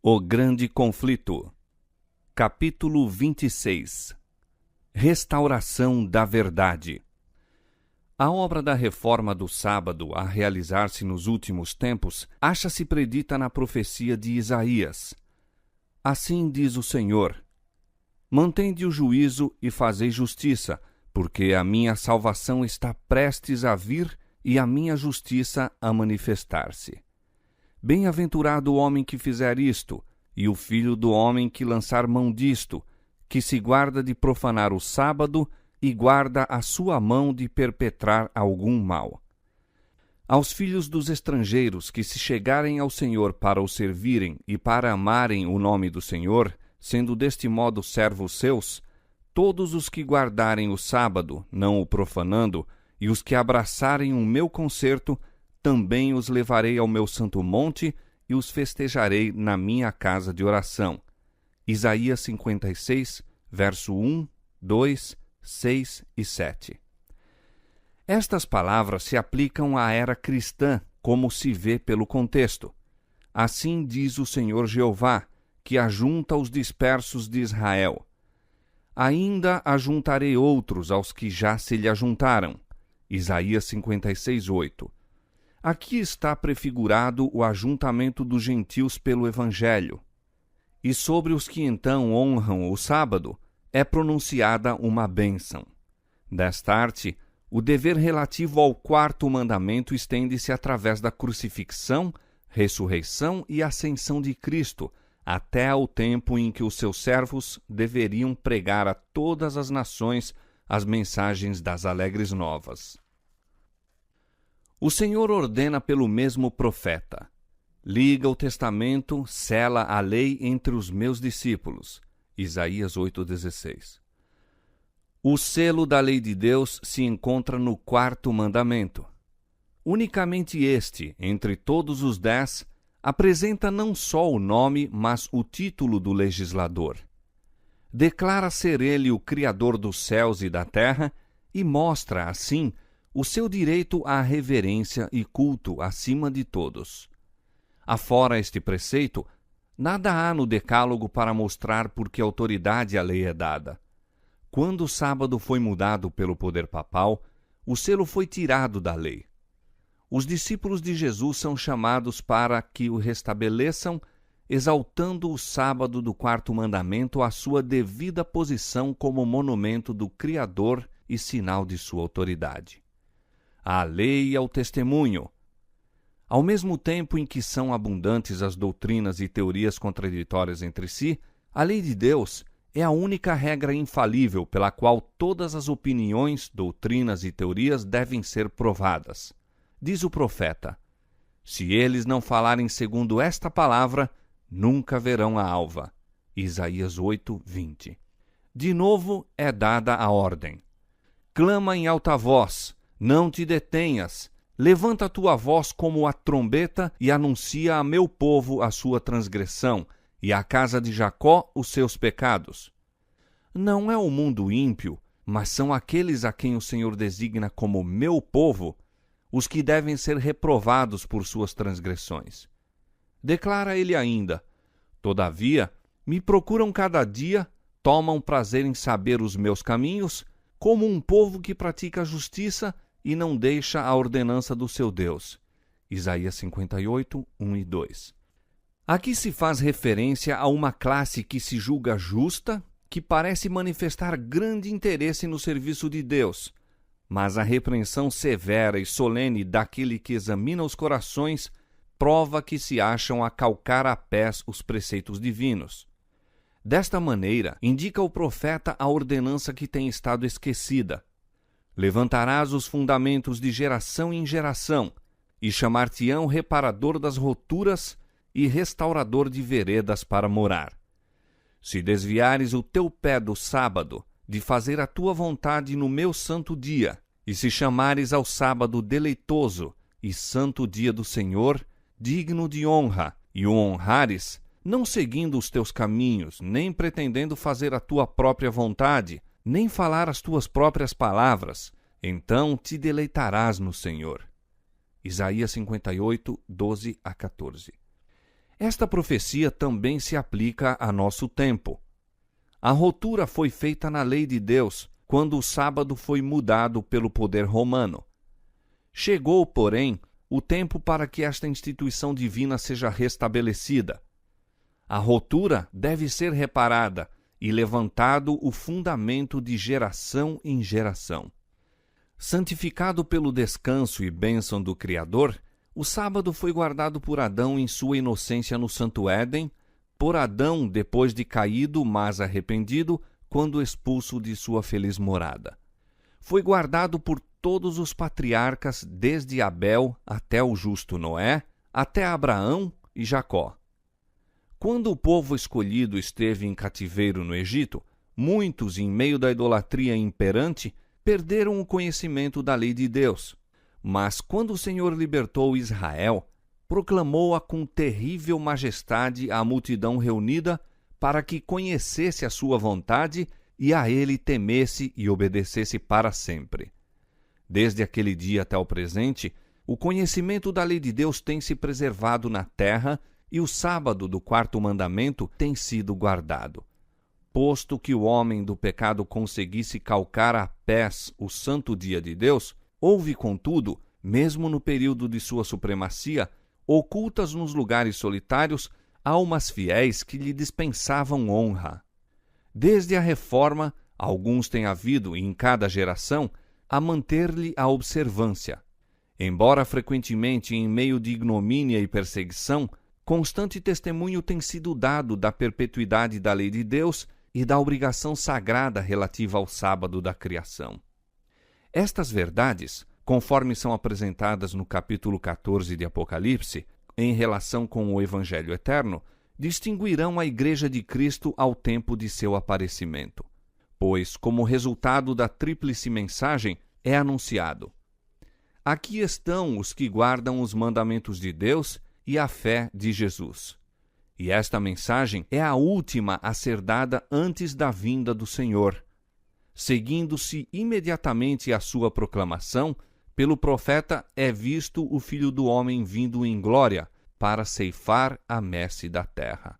O Grande Conflito. Capítulo 26. Restauração da Verdade. A obra da reforma do sábado a realizar-se nos últimos tempos acha-se predita na profecia de Isaías. Assim diz o Senhor: Mantende o juízo e fazei justiça, porque a minha salvação está prestes a vir e a minha justiça a manifestar-se. Bem-aventurado o homem que fizer isto, e o filho do homem que lançar mão disto, que se guarda de profanar o sábado e guarda a sua mão de perpetrar algum mal. Aos filhos dos estrangeiros que se chegarem ao Senhor para o servirem e para amarem o nome do Senhor, sendo deste modo servos seus, todos os que guardarem o sábado, não o profanando, e os que abraçarem o meu concerto, também os levarei ao meu santo monte e os festejarei na minha casa de oração. Isaías 56, verso 1, 2, 6 e 7. Estas palavras se aplicam à era cristã, como se vê pelo contexto. Assim diz o Senhor Jeová, que ajunta os dispersos de Israel. Ainda ajuntarei outros aos que já se lhe ajuntaram. Isaías 56, 8. Aqui está prefigurado o ajuntamento dos gentios pelo Evangelho. E sobre os que então honram o sábado, é pronunciada uma bênção. Desta arte, o dever relativo ao quarto mandamento estende-se através da crucifixão, ressurreição e ascensão de Cristo, até ao tempo em que os seus servos deveriam pregar a todas as nações as mensagens das alegres novas. O Senhor ordena pelo mesmo profeta: liga o testamento, sela a lei entre os meus discípulos. Isaías 8,16. O selo da lei de Deus se encontra no quarto mandamento. Unicamente este, entre todos os 10, apresenta não só o nome, mas o título do legislador. Declara ser ele o Criador dos céus e da terra e mostra, assim, o seu direito à reverência e culto acima de todos. Afora este preceito, nada há no Decálogo para mostrar por que autoridade a lei é dada. Quando o sábado foi mudado pelo poder papal, o selo foi tirado da lei. Os discípulos de Jesus são chamados para que o restabeleçam, exaltando o sábado do quarto mandamento à sua devida posição como monumento do Criador e sinal de sua autoridade. A lei e ao testemunho. Ao mesmo tempo em que são abundantes as doutrinas e teorias contraditórias entre si, a lei de Deus é a única regra infalível pela qual todas as opiniões, doutrinas e teorias devem ser provadas. Diz o profeta: se eles não falarem segundo esta palavra, nunca verão a alva. Isaías 8, 20. De novo é dada a ordem: clama em alta voz, não te detenhas, levanta a tua voz como a trombeta e anuncia a meu povo a sua transgressão e à casa de Jacó os seus pecados. Não é o mundo ímpio, mas são aqueles a quem o Senhor designa como meu povo, os que devem ser reprovados por suas transgressões. Declara ele ainda: todavia, me procuram cada dia, tomam prazer em saber os meus caminhos, como um povo que pratica a justiça e não deixa a ordenança do seu Deus. Isaías 58, 1 e 2. Aqui se faz referência a uma classe que se julga justa, que parece manifestar grande interesse no serviço de Deus, mas a repreensão severa e solene daquele que examina os corações prova que se acham a calcar a pés os preceitos divinos. Desta maneira, indica o profeta a ordenança que tem estado esquecida. Levantarás os fundamentos de geração em geração, e chamar-te-ão reparador das roturas e restaurador de veredas para morar. Se desviares o teu pé do sábado, de fazer a tua vontade no meu santo dia, e se chamares ao sábado deleitoso e santo dia do Senhor, digno de honra, e o honrares, não seguindo os teus caminhos, nem pretendendo fazer a tua própria vontade, nem falar as tuas próprias palavras, então te deleitarás no Senhor. Isaías 58, 12 a 14. Esta profecia também se aplica a nosso tempo. A ruptura foi feita na lei de Deus, quando o sábado foi mudado pelo poder romano. Chegou, porém, o tempo para que esta instituição divina seja restabelecida. A ruptura deve ser reparada e levantado o fundamento de geração em geração. Santificado pelo descanso e bênção do Criador, o sábado foi guardado por Adão em sua inocência no Santo Éden, por Adão depois de caído, mas arrependido, quando expulso de sua feliz morada. Foi guardado por todos os patriarcas, desde Abel até o justo Noé, até Abraão e Jacó. Quando o povo escolhido esteve em cativeiro no Egito, muitos, em meio da idolatria imperante, perderam o conhecimento da lei de Deus. Mas quando o Senhor libertou Israel, proclamou-a com terrível majestade à multidão reunida para que conhecesse a sua vontade e a ele temesse e obedecesse para sempre. Desde aquele dia até o presente, o conhecimento da lei de Deus tem se preservado na terra e o sábado do quarto mandamento tem sido guardado. Posto que o homem do pecado conseguisse calcar a pés o santo dia de Deus, houve, contudo, mesmo no período de sua supremacia, ocultas nos lugares solitários, almas fiéis que lhe dispensavam honra. Desde a reforma, alguns têm havido, em cada geração, a manter-lhe a observância. Embora frequentemente em meio de ignomínia e perseguição, constante testemunho tem sido dado da perpetuidade da lei de Deus e da obrigação sagrada relativa ao sábado da criação. Estas verdades, conforme são apresentadas no capítulo 14 de Apocalipse, em relação com o Evangelho eterno, distinguirão a Igreja de Cristo ao tempo de seu aparecimento. Pois, como resultado da tríplice mensagem, é anunciado: aqui estão os que guardam os mandamentos de Deus e a fé de Jesus. E esta mensagem é a última a ser dada antes da vinda do Senhor. Seguindo-se imediatamente a sua proclamação, pelo profeta é visto o Filho do Homem vindo em glória para ceifar a messe da terra.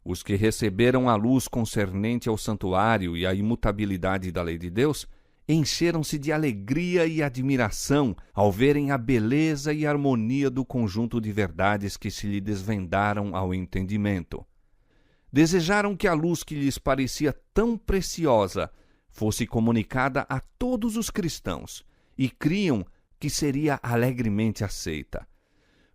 Os que receberam a luz concernente ao santuário e à imutabilidade da lei de Deus encheram-se de alegria e admiração ao verem a beleza e harmonia do conjunto de verdades que se lhe desvendaram ao entendimento. Desejaram que a luz que lhes parecia tão preciosa fosse comunicada a todos os cristãos e criam que seria alegremente aceita.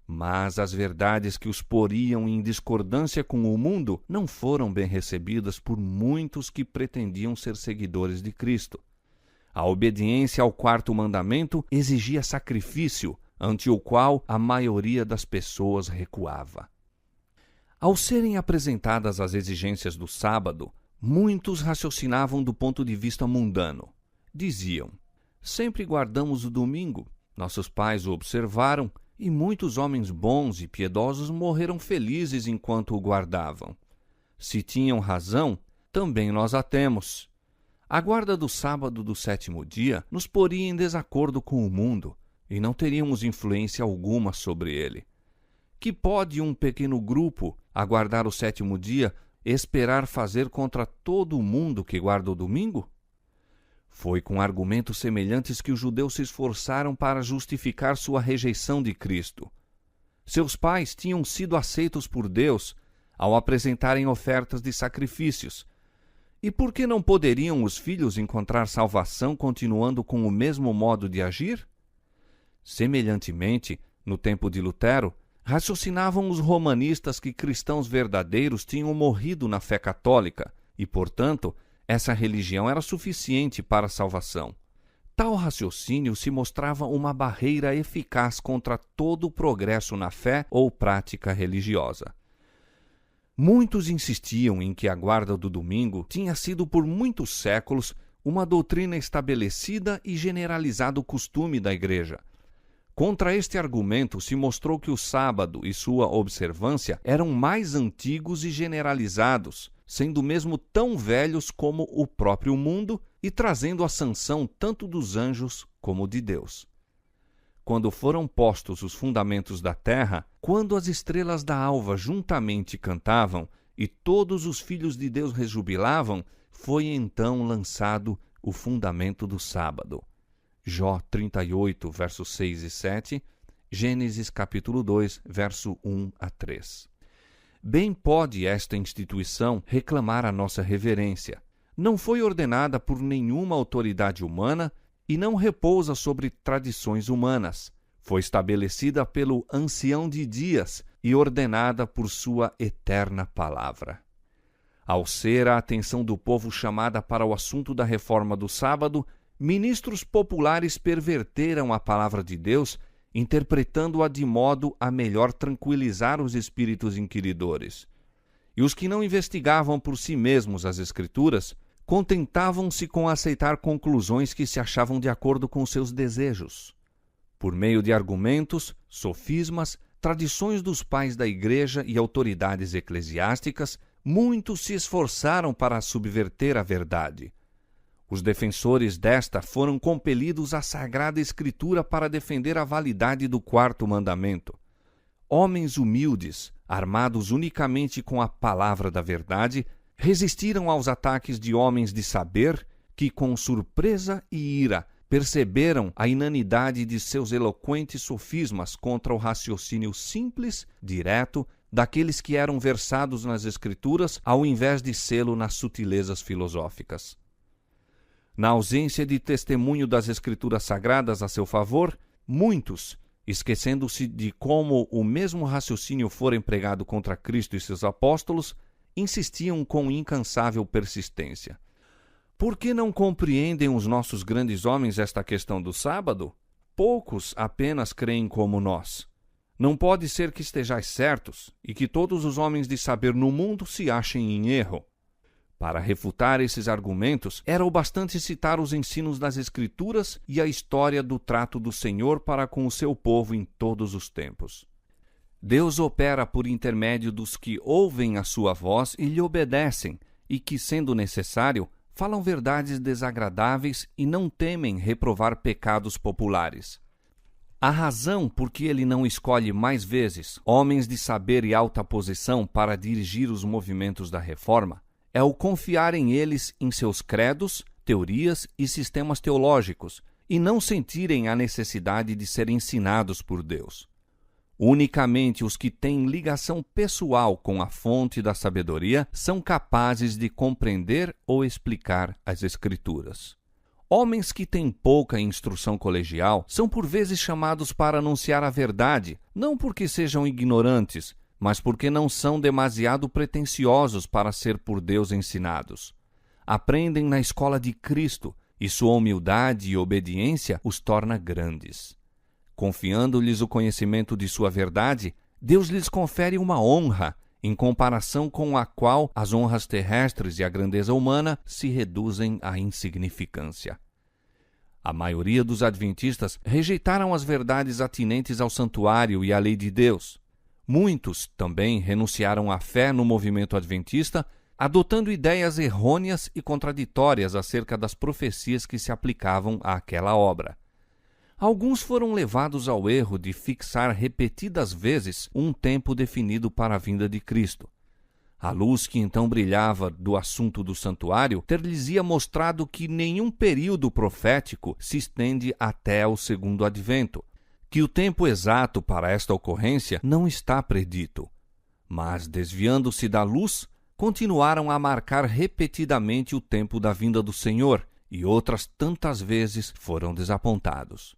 Mas as verdades que os poriam em discordância com o mundo não foram bem recebidas por muitos que pretendiam ser seguidores de Cristo. A obediência ao quarto mandamento exigia sacrifício, ante o qual a maioria das pessoas recuava. Ao serem apresentadas as exigências do sábado, muitos raciocinavam do ponto de vista mundano. Diziam: sempre guardamos o domingo, nossos pais o observaram, e muitos homens bons e piedosos morreram felizes enquanto o guardavam. Se tinham razão, também nós a temos. A guarda do sábado do sétimo dia nos poria em desacordo com o mundo, e não teríamos influência alguma sobre ele. Que pode um pequeno grupo, a guardar o sétimo dia, esperar fazer contra todo o mundo que guarda o domingo? Foi com argumentos semelhantes que os judeus se esforçaram para justificar sua rejeição de Cristo. Seus pais tinham sido aceitos por Deus ao apresentarem ofertas de sacrifícios. E por que não poderiam os filhos encontrar salvação continuando com o mesmo modo de agir? Semelhantemente, no tempo de Lutero, raciocinavam os romanistas que cristãos verdadeiros tinham morrido na fé católica e, portanto, essa religião era suficiente para a salvação. Tal raciocínio se mostrava uma barreira eficaz contra todo o progresso na fé ou prática religiosa. Muitos insistiam em que a guarda do domingo tinha sido por muitos séculos uma doutrina estabelecida e generalizado costume da Igreja. Contra este argumento se mostrou que o sábado e sua observância eram mais antigos e generalizados, sendo mesmo tão velhos como o próprio mundo e trazendo a sanção tanto dos anjos como de Deus. quando foram postos os fundamentos da terra, quando as estrelas da alva juntamente cantavam e todos os filhos de Deus rejubilavam, foi então lançado o fundamento do sábado. Jó 38, versos 6 e 7, Gênesis capítulo 2, verso 1 a 3. Bem pode esta instituição reclamar a nossa reverência. Não foi ordenada por nenhuma autoridade humana e não repousa sobre tradições humanas. Foi estabelecida pelo Ancião de Dias e ordenada por sua eterna palavra. Ao ser a atenção do povo chamada para o assunto da reforma do sábado, ministros populares perverteram a palavra de Deus, interpretando-a de modo a melhor tranquilizar os espíritos inquiridores. E os que não investigavam por si mesmos as Escrituras, contentavam-se com aceitar conclusões que se achavam de acordo com seus desejos. Por meio de argumentos, sofismas, tradições dos pais da Igreja e autoridades eclesiásticas, muitos se esforçaram para subverter a verdade. Os defensores desta foram compelidos à Sagrada Escritura para defender a validade do quarto mandamento. Homens humildes, armados unicamente com a palavra da verdade, resistiram aos ataques de homens de saber que, com surpresa e ira, perceberam a inanidade de seus eloquentes sofismas contra o raciocínio simples, direto, daqueles que eram versados nas Escrituras, ao invés de sê-lo nas sutilezas filosóficas. Na ausência de testemunho das Escrituras Sagradas a seu favor, muitos, esquecendo-se de como o mesmo raciocínio fora empregado contra Cristo e seus apóstolos, insistiam com incansável persistência. Por que não compreendem os nossos grandes homens esta questão do sábado? Poucos apenas creem como nós. Não pode ser que estejais certos e que todos os homens de saber no mundo se achem em erro. Para refutar esses argumentos, era o bastante citar os ensinos das Escrituras e a história do trato do Senhor para com o seu povo em todos os tempos. Deus opera por intermédio dos que ouvem a sua voz e lhe obedecem, e que, sendo necessário, falam verdades desagradáveis e não temem reprovar pecados populares. A razão por que ele não escolhe mais vezes homens de saber e alta posição para dirigir os movimentos da reforma é o confiar em eles em seus credos, teorias e sistemas teológicos, e não sentirem a necessidade de serem ensinados por Deus. Unicamente os que têm ligação pessoal com a fonte da sabedoria são capazes de compreender ou explicar as Escrituras. Homens que têm pouca instrução colegial são por vezes chamados para anunciar a verdade, não porque sejam ignorantes, mas porque não são demasiado pretensiosos para ser por Deus ensinados. Aprendem na escola de Cristo, e sua humildade e obediência os torna grandes. Confiando-lhes o conhecimento de sua verdade, Deus lhes confere uma honra, em comparação com a qual as honras terrestres e a grandeza humana se reduzem à insignificância. A maioria dos adventistas rejeitaram as verdades atinentes ao santuário e à lei de Deus. Muitos também renunciaram à fé no movimento adventista, adotando ideias errôneas e contraditórias acerca das profecias que se aplicavam àquela obra. Alguns foram levados ao erro de fixar repetidas vezes um tempo definido para a vinda de Cristo. A luz que então brilhava do assunto do santuário ter-lhes-ia mostrado que nenhum período profético se estende até o segundo advento, que o tempo exato para esta ocorrência não está predito. Mas, desviando-se da luz, continuaram a marcar repetidamente o tempo da vinda do Senhor, e outras tantas vezes foram desapontados.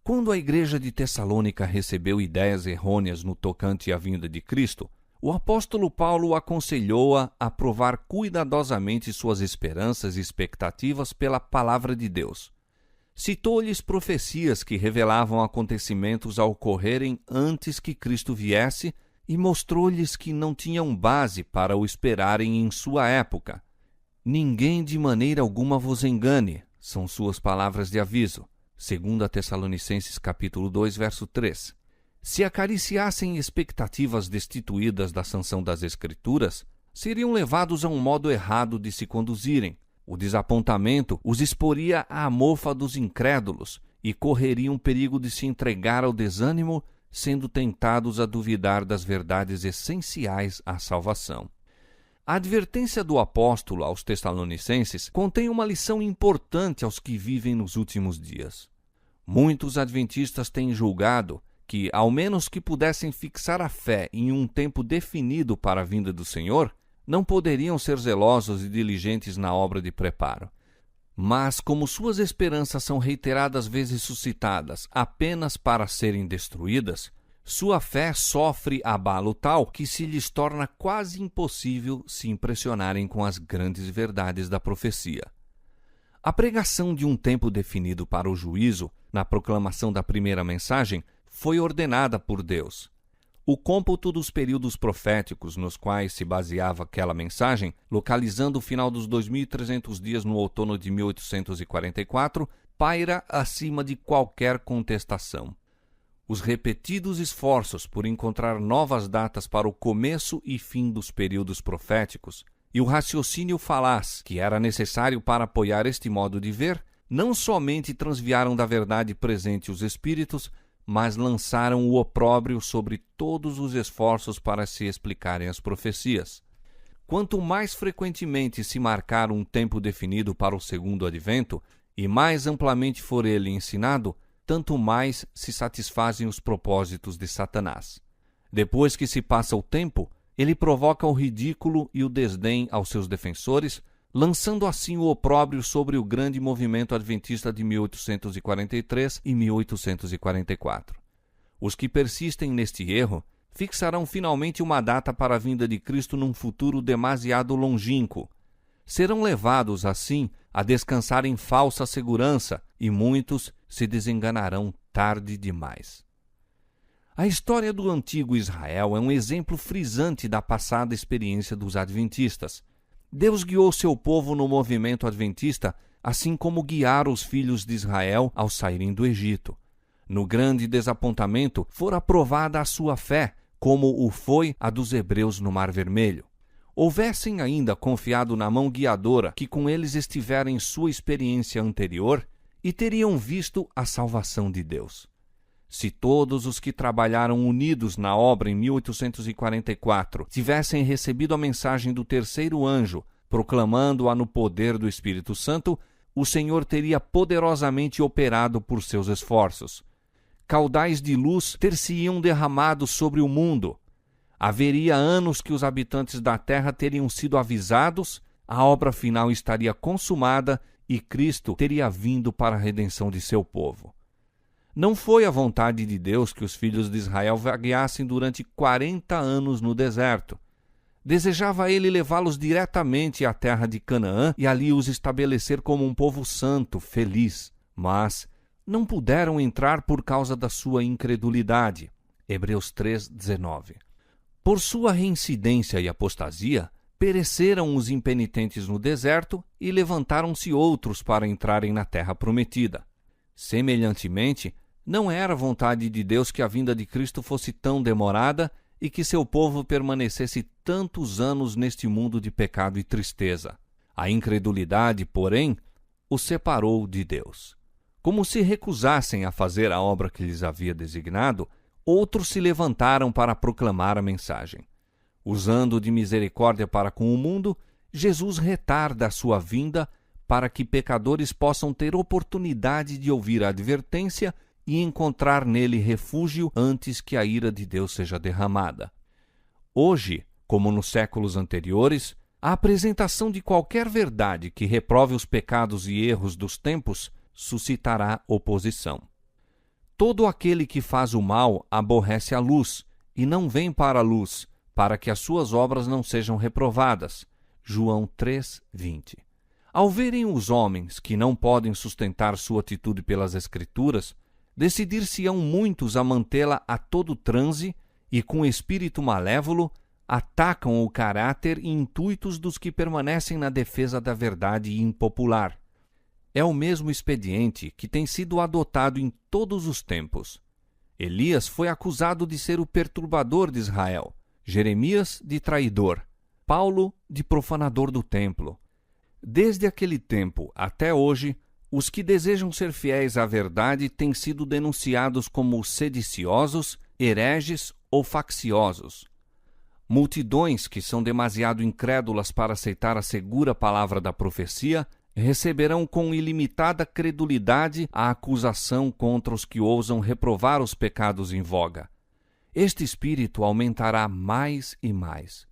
Quando a igreja de Tessalônica recebeu ideias errôneas no tocante à vinda de Cristo, o apóstolo Paulo aconselhou-a a provar cuidadosamente suas esperanças e expectativas pela palavra de Deus. Citou-lhes profecias que revelavam acontecimentos a ocorrerem antes que Cristo viesse e mostrou-lhes que não tinham base para o esperarem em sua época. Ninguém de maneira alguma vos engane, são suas palavras de aviso. 2 Tessalonicenses capítulo 2, verso 3. Se acariciassem expectativas destituídas da sanção das Escrituras, seriam levados a um modo errado de se conduzirem. O desapontamento os exporia à mofa dos incrédulos e correriam perigo de se entregar ao desânimo, sendo tentados a duvidar das verdades essenciais à salvação. A advertência do apóstolo aos Tessalonicenses contém uma lição importante aos que vivem nos últimos dias. Muitos adventistas têm julgado que, ao menos que pudessem fixar a fé em um tempo definido para a vinda do Senhor, não poderiam ser zelosos e diligentes na obra de preparo. Mas, como suas esperanças são reiteradas vezes suscitadas apenas para serem destruídas, sua fé sofre abalo tal que se lhes torna quase impossível se impressionarem com as grandes verdades da profecia. A pregação de um tempo definido para o juízo, na proclamação da primeira mensagem, foi ordenada por Deus. O cômputo dos períodos proféticos nos quais se baseava aquela mensagem, localizando o final dos 2.300 dias no outono de 1844, paira acima de qualquer contestação. Os repetidos esforços por encontrar novas datas para o começo e fim dos períodos proféticos e o raciocínio falaz que era necessário para apoiar este modo de ver, não somente transviaram da verdade presente os espíritos, mas lançaram o opróbrio sobre todos os esforços para se explicarem as profecias. Quanto mais frequentemente se marcar um tempo definido para o segundo advento, e mais amplamente for ele ensinado, tanto mais se satisfazem os propósitos de Satanás. Depois que se passa o tempo, ele provoca o ridículo e o desdém aos seus defensores, lançando assim o opróbrio sobre o grande movimento adventista de 1843 e 1844. Os que persistem neste erro fixarão finalmente uma data para a vinda de Cristo num futuro demasiado longínquo. Serão levados, assim, a descansar em falsa segurança e muitos se desenganarão tarde demais. A história do antigo Israel é um exemplo frisante da passada experiência dos adventistas. Deus guiou seu povo no movimento adventista, assim como guiara os filhos de Israel ao saírem do Egito. No grande desapontamento, fora provada a sua fé, como o foi a dos hebreus no Mar Vermelho. Houvessem ainda confiado na mão guiadora que com eles estivera em sua experiência anterior, e teriam visto a salvação de Deus. Se todos os que trabalharam unidos na obra em 1844 tivessem recebido a mensagem do terceiro anjo, proclamando-a no poder do Espírito Santo, o Senhor teria poderosamente operado por seus esforços. Caudais de luz ter-se-iam derramado sobre o mundo. Haveria anos que os habitantes da terra teriam sido avisados, a obra final estaria consumada e Cristo teria vindo para a redenção de seu povo. Não foi a vontade de Deus que os filhos de Israel vagueassem durante 40 anos no deserto. Desejava ele levá-los diretamente à terra de Canaã e ali os estabelecer como um povo santo, feliz. Mas não puderam entrar por causa da sua incredulidade. Hebreus 3:19. Por sua reincidência e apostasia, pereceram os impenitentes no deserto e levantaram-se outros para entrarem na terra prometida. Semelhantemente, não era vontade de Deus que a vinda de Cristo fosse tão demorada e que seu povo permanecesse tantos anos neste mundo de pecado e tristeza. A incredulidade, porém, os separou de Deus. Como se recusassem a fazer a obra que lhes havia designado, outros se levantaram para proclamar a mensagem. Usando de misericórdia para com o mundo, Jesus retarda a sua vinda para que pecadores possam ter oportunidade de ouvir a advertência e encontrar nele refúgio antes que a ira de Deus seja derramada. Hoje, como nos séculos anteriores, a apresentação de qualquer verdade que reprove os pecados e erros dos tempos suscitará oposição. Todo aquele que faz o mal aborrece a luz e não vem para a luz, para que as suas obras não sejam reprovadas. João 3:20. Ao verem os homens que não podem sustentar sua atitude pelas Escrituras, decidir-se-ão muitos a mantê-la a todo transe e, com espírito malévolo, atacam o caráter e intuitos dos que permanecem na defesa da verdade impopular. É o mesmo expediente que tem sido adotado em todos os tempos. Elias foi acusado de ser o perturbador de Israel, Jeremias de traidor, Paulo de profanador do templo. Desde aquele tempo até hoje, os que desejam ser fiéis à verdade têm sido denunciados como sediciosos, hereges ou facciosos. Multidões que são demasiado incrédulas para aceitar a segura palavra da profecia receberão com ilimitada credulidade a acusação contra os que ousam reprovar os pecados em voga. Este espírito aumentará mais e mais.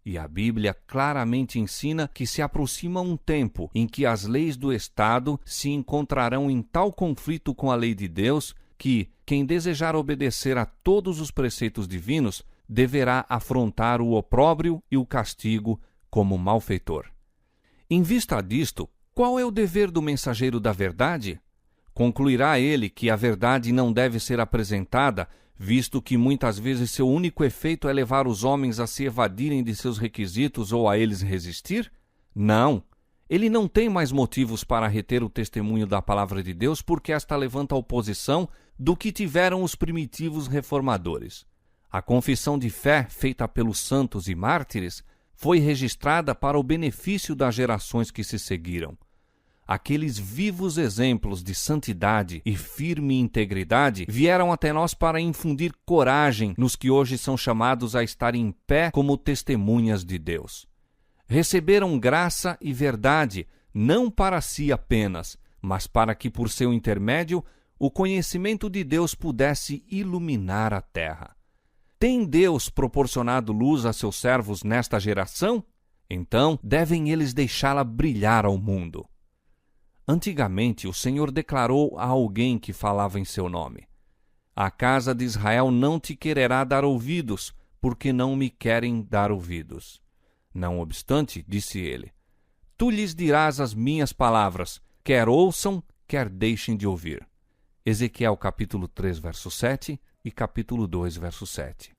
E a Bíblia claramente ensina que se aproxima um tempo em que as leis do Estado se encontrarão em tal conflito com a lei de Deus que quem desejar obedecer a todos os preceitos divinos deverá afrontar o opróbrio e o castigo como malfeitor. Em vista disto, qual é o dever do mensageiro da verdade? Concluirá ele que a verdade não deve ser apresentada, visto que muitas vezes seu único efeito é levar os homens a se evadirem de seus requisitos ou a eles resistir? Não. Ele não tem mais motivos para reter o testemunho da palavra de Deus porque esta levanta oposição do que tiveram os primitivos reformadores. A confissão de fé feita pelos santos e mártires foi registrada para o benefício das gerações que se seguiram. Aqueles vivos exemplos de santidade e firme integridade vieram até nós para infundir coragem nos que hoje são chamados a estar em pé como testemunhas de Deus. Receberam graça e verdade, não para si apenas, mas para que por seu intermédio o conhecimento de Deus pudesse iluminar a terra. Tem Deus proporcionado luz a seus servos nesta geração? Então devem eles deixá-la brilhar ao mundo. Antigamente, o Senhor declarou a alguém que falava em seu nome: A casa de Israel não te quererá dar ouvidos, porque não me querem dar ouvidos. Não obstante, disse ele, tu lhes dirás as minhas palavras, quer ouçam, quer deixem de ouvir. Ezequiel capítulo 3, verso 7 e capítulo 2, verso 7.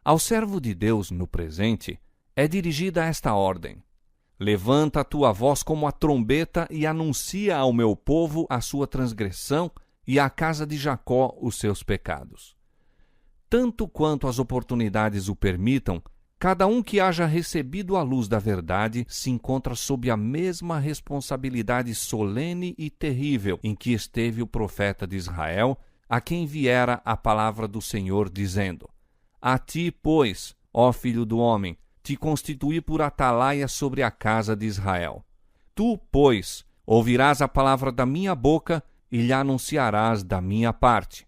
Ao servo de Deus, no presente, é dirigida esta ordem: Levanta a tua voz como a trombeta e anuncia ao meu povo a sua transgressão e à casa de Jacó os seus pecados. Tanto quanto as oportunidades o permitam, cada um que haja recebido a luz da verdade se encontra sob a mesma responsabilidade solene e terrível em que esteve o profeta de Israel, a quem viera a palavra do Senhor, dizendo: A ti, pois, ó filho do homem, te constituí por atalaia sobre a casa de Israel. Tu, pois, ouvirás a palavra da minha boca e lhe anunciarás da minha parte.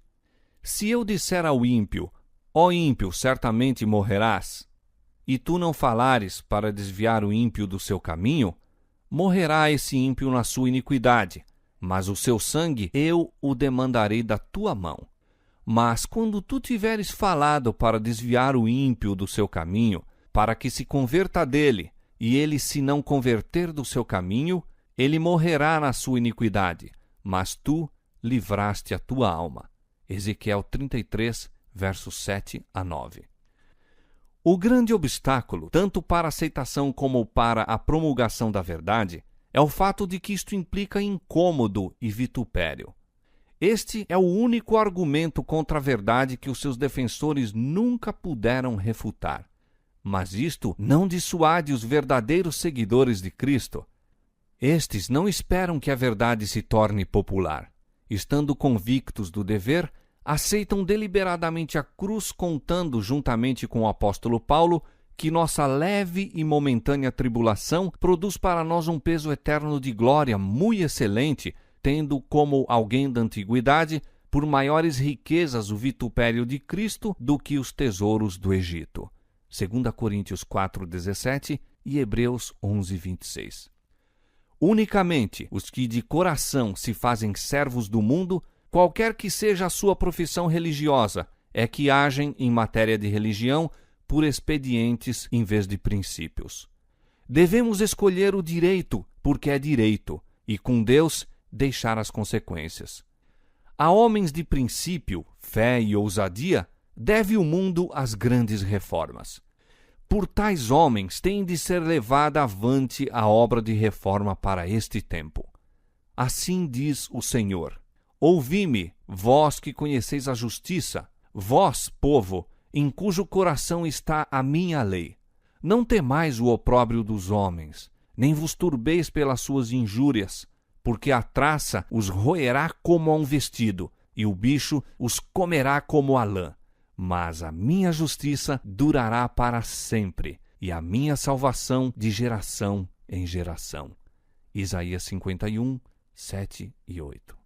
Se eu disser ao ímpio: Ó ímpio, certamente morrerás, e tu não falares para desviar o ímpio do seu caminho, morrerá esse ímpio na sua iniquidade, mas o seu sangue eu o demandarei da tua mão. Mas quando tu tiveres falado para desviar o ímpio do seu caminho, para que se converta dele, e ele se não converter do seu caminho, ele morrerá na sua iniquidade, mas tu livraste a tua alma. Ezequiel 33, versos 7 a 9. O grande obstáculo, tanto para a aceitação como para a promulgação da verdade, é o fato de que isto implica incômodo e vitupério. Este é o único argumento contra a verdade que os seus defensores nunca puderam refutar. Mas isto não dissuade os verdadeiros seguidores de Cristo. Estes não esperam que a verdade se torne popular. Estando convictos do dever, aceitam deliberadamente a cruz, contando, juntamente com o apóstolo Paulo, que nossa leve e momentânea tribulação produz para nós um peso eterno de glória muito excelente, tendo como alguém da antiguidade por maiores riquezas o vitupério de Cristo do que os tesouros do Egito. 2 Coríntios 4,17 e Hebreus 11,26. Unicamente os que de coração se fazem servos do mundo, qualquer que seja a sua profissão religiosa, é que agem em matéria de religião por expedientes em vez de princípios. Devemos escolher o direito porque é direito, e com Deus deixar as consequências. A homens de princípio, fé e ousadia, deve o mundo às grandes reformas. Por tais homens tem de ser levada avante a obra de reforma para este tempo. Assim diz o Senhor: Ouvi-me, vós que conheceis a justiça, vós, povo, em cujo coração está a minha lei. Não temais o opróbrio dos homens, nem vos turbeis pelas suas injúrias, porque a traça os roerá como a um vestido, e o bicho os comerá como a lã. Mas a minha justiça durará para sempre, e a minha salvação de geração em geração. Isaías 51, 7 e 8.